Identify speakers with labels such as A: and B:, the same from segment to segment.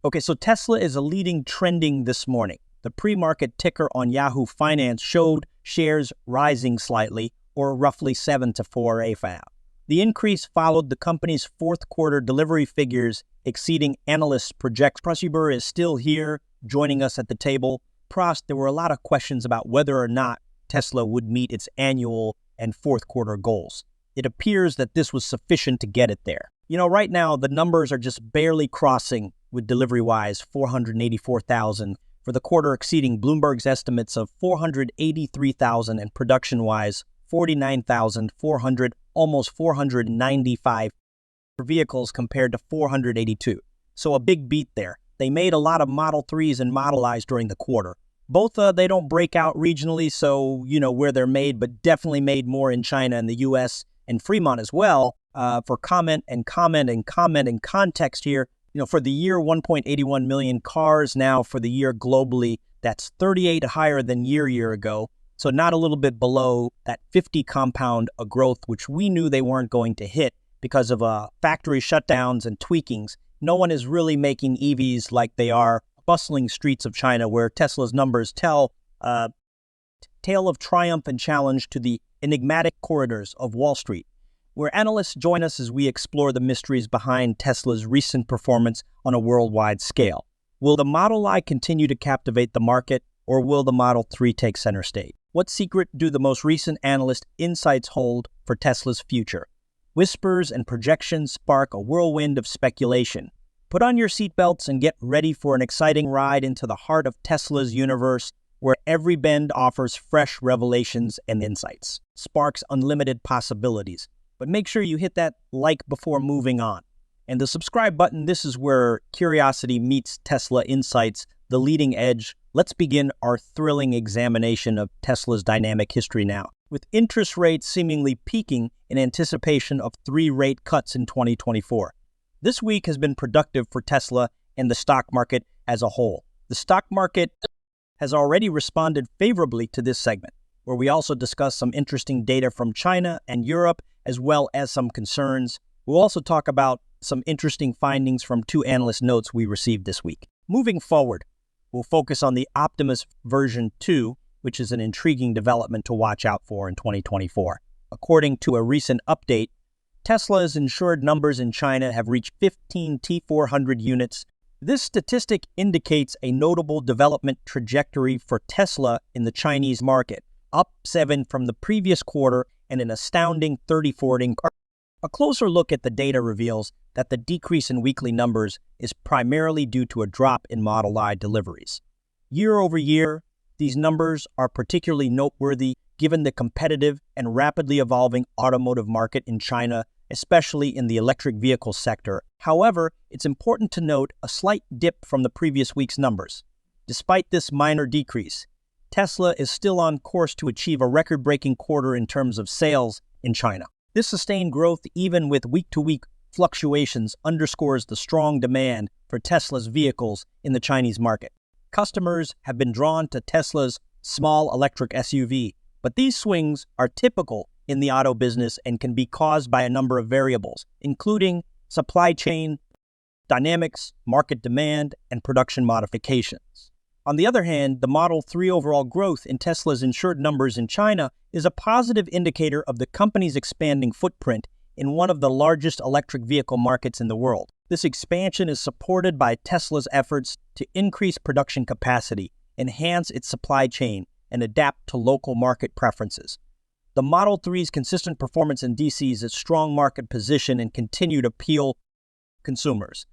A: Okay, so Tesla is a leading trending this morning. The pre-market ticker on Yahoo Finance showed shares rising slightly, or roughly 7 to 4 AFAB. The increase followed the company's fourth quarter delivery figures exceeding analysts' projections. Prosuber is still here, joining us at the table. Pros, there were a lot of questions about whether or not Tesla would meet its annual and fourth quarter goals. It appears that this was sufficient to get it there. Right now, the numbers are just barely crossing with delivery-wise 484,000 for the quarter, exceeding Bloomberg's estimates of 483,000 and production-wise 49,400, almost 495 vehicles compared to 482. So a big beat there. They made a lot of Model 3s and Model Is during the quarter. Both, they don't break out regionally, so where they're made, but definitely made more in China and the U.S. and Fremont as well. For comment and context here, for the year, 1.81 million cars. Now for the year globally, that's 38 higher than year ago. So not a little bit below that 50 compound of growth, which we knew they weren't going to hit because of factory shutdowns and tweakings. No one is really making EVs like they are bustling streets of China, where Tesla's numbers tell a tale of triumph and challenge to the enigmatic corridors of Wall Street, where analysts join us as we explore the mysteries behind Tesla's recent performance on a worldwide scale. Will the Model I continue to captivate the market, or will the Model 3 take center stage? What secret do the most recent analyst insights hold for Tesla's future? Whispers and projections spark a whirlwind of speculation. Put on your seatbelts and get ready for an exciting ride into the heart of Tesla's universe, where every bend offers fresh revelations and insights, sparks unlimited possibilities. But make sure you hit that like before moving on. And the subscribe button, this is where curiosity meets Tesla insights, the leading edge. Let's begin our thrilling examination of Tesla's dynamic history now, with interest rates seemingly peaking in anticipation of 3 rate cuts in 2024. This week has been productive for Tesla and the stock market as a whole. The stock market has already responded favorably to this segment, where we also discuss some interesting data from China and Europe, as well as some concerns. We'll also talk about some interesting findings from 2 analyst notes we received this week. Moving forward, we'll focus on the Optimus version 2, which is an intriguing development to watch out for in 2024. According to a recent update, Tesla's insured numbers in China have reached 15 T400 units. This statistic indicates a notable development trajectory for Tesla in the Chinese market, up 7 from the previous quarter and an astounding 34 increase. A closer look at the data reveals that the decrease in weekly numbers is primarily due to a drop in Model I deliveries. Year over year, these numbers are particularly noteworthy given the competitive and rapidly evolving automotive market in China, especially in the electric vehicle sector. However, it's important to note a slight dip from the previous week's numbers. Despite this minor decrease, Tesla is still on course to achieve a record-breaking quarter in terms of sales in China. This sustained growth, even with week-to-week fluctuations, underscores the strong demand for Tesla's vehicles in the Chinese market. Customers have been drawn to Tesla's small electric SUV, but these swings are typical in the auto business and can be caused by a number of variables, including supply chain dynamics, market demand, and production modifications. On the other hand, the Model 3 overall growth in Tesla's insured numbers in China is a positive indicator of the company's expanding footprint in one of the largest electric vehicle markets in the world. This expansion is supported by Tesla's efforts to increase production capacity, enhance its supply chain, and adapt to local market preferences. The Model 3's consistent performance in DC's its strong market position and continued appeal to consumers.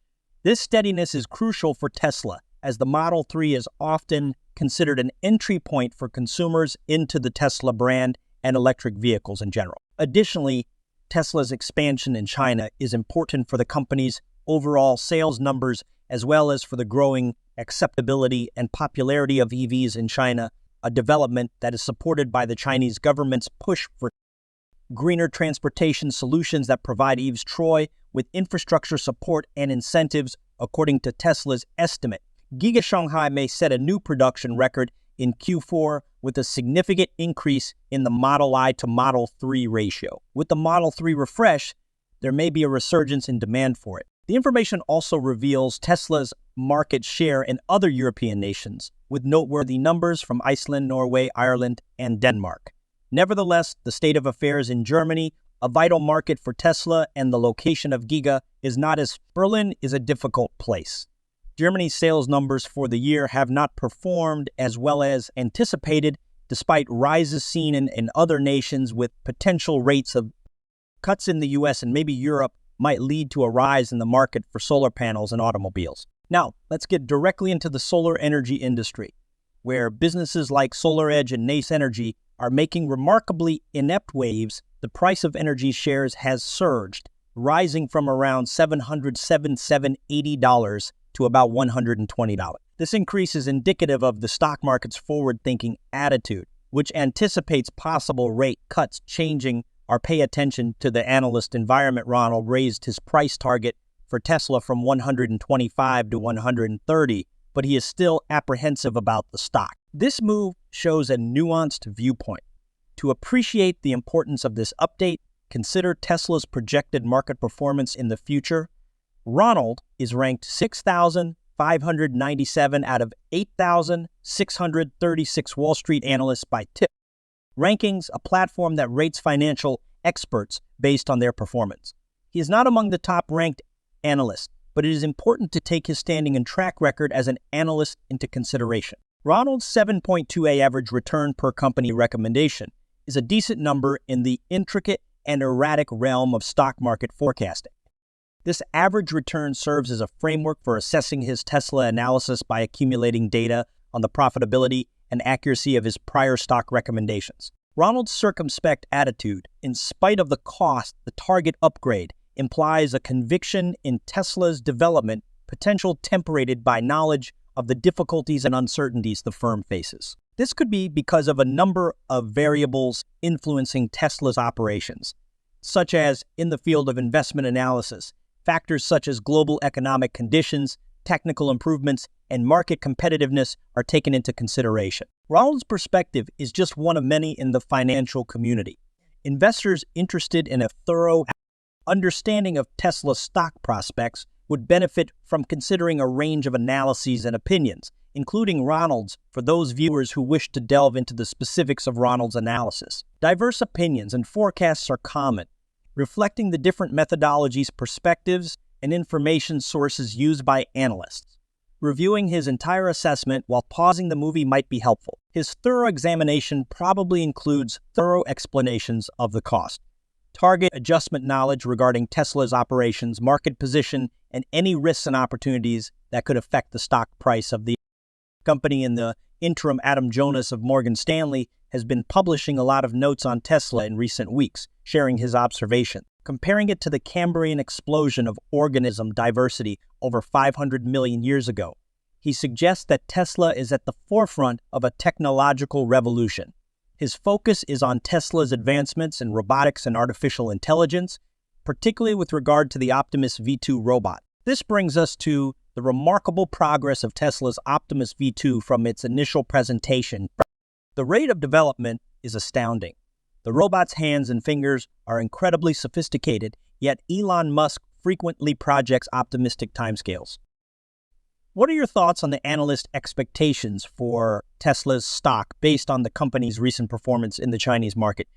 A: This steadiness is crucial for Tesla, as the Model 3 is often considered an entry point for consumers into the Tesla brand and electric vehicles in general. Additionally, Tesla's expansion in China is important for the company's overall sales numbers, as well as for the growing acceptability and popularity of EVs in China, a development that is supported by the Chinese government's push for greener transportation solutions that provide EVs Troy with infrastructure support and incentives. According to Tesla's estimate, Giga Shanghai may set a new production record in Q4 with a significant increase in the Model I to Model 3 ratio. With the Model 3 refresh, there may be a resurgence in demand for it. The information also reveals Tesla's market share in other European nations, with noteworthy numbers from Iceland, Norway, Ireland, and Denmark. Nevertheless, the state of affairs in Germany, a vital market for Tesla, and the location of Giga is not as Berlin is a difficult place. Germany's sales numbers for the year have not performed as well as anticipated, despite rises seen in other nations, with potential rates of cuts in the US and maybe Europe might lead to a rise in the market for solar panels and automobiles. Now, let's get directly into the solar energy industry, where businesses like SolarEdge and Nace Energy are making remarkably inept waves. The price of energy shares has surged, rising from around $780 to about $120. This increase is indicative of the stock market's forward-thinking attitude, which anticipates possible rate cuts changing our pay attention to the analyst environment. Ronald raised his price target for Tesla from 125 to 130, but he is still apprehensive about the stock. This move shows a nuanced viewpoint. To appreciate the importance of this update, consider Tesla's projected market performance in the future. Ronald is ranked 6,597 out of 8,636 Wall Street analysts by TIP Rankings, a platform that rates financial experts based on their performance. He is not among the top-ranked analysts, but it is important to take his standing and track record as an analyst into consideration. Ronald's 7.2A average return per company recommendation is a decent number in the intricate and erratic realm of stock market forecasting. This average return serves as a framework for assessing his Tesla analysis by accumulating data on the profitability and accuracy of his prior stock recommendations. Ronald's circumspect attitude, in spite of the cost, the target upgrade, implies a conviction in Tesla's development potential tempered by knowledge of the difficulties and uncertainties the firm faces. This could be because of a number of variables influencing Tesla's operations, such as in the field of investment analysis, factors such as global economic conditions, technical improvements, and market competitiveness are taken into consideration. Ronald's perspective is just one of many in the financial community. Investors interested in a thorough understanding of Tesla's stock prospects would benefit from considering a range of analyses and opinions, including Ronald's, for those viewers who wish to delve into the specifics of Ronald's analysis. Diverse opinions and forecasts are common, reflecting the different methodologies, perspectives, and information sources used by analysts. Reviewing his entire assessment while pausing the movie might be helpful. His thorough examination probably includes thorough explanations of the cost, target adjustment knowledge regarding Tesla's operations, market position, and any risks and opportunities that could affect the stock price of the company. In the interim, Adam Jonas of Morgan Stanley has been publishing a lot of notes on Tesla in recent weeks, sharing his observation, comparing it to the Cambrian explosion of organism diversity over 500 million years ago. He suggests that Tesla is at the forefront of a technological revolution. His focus is on Tesla's advancements in robotics and artificial intelligence, particularly with regard to the Optimus V2 robot. This brings us to the remarkable progress of Tesla's Optimus V2 from its initial presentation. The rate of development is astounding. The robot's hands and fingers are incredibly sophisticated, yet Elon Musk frequently projects optimistic timescales. What are your thoughts on the analyst expectations for Tesla's stock based on the company's recent performance in the Chinese market?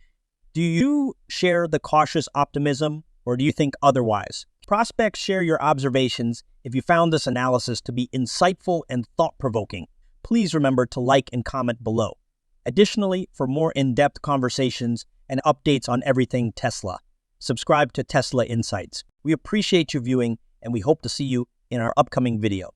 A: Do you share the cautious optimism, or do you think otherwise? Prospects, share your observations. If you found this analysis to be insightful and thought-provoking, please remember to like and comment below. Additionally, for more in-depth conversations and updates on everything Tesla, subscribe to Tesla Insights. We appreciate you viewing, and we hope to see you in our upcoming video.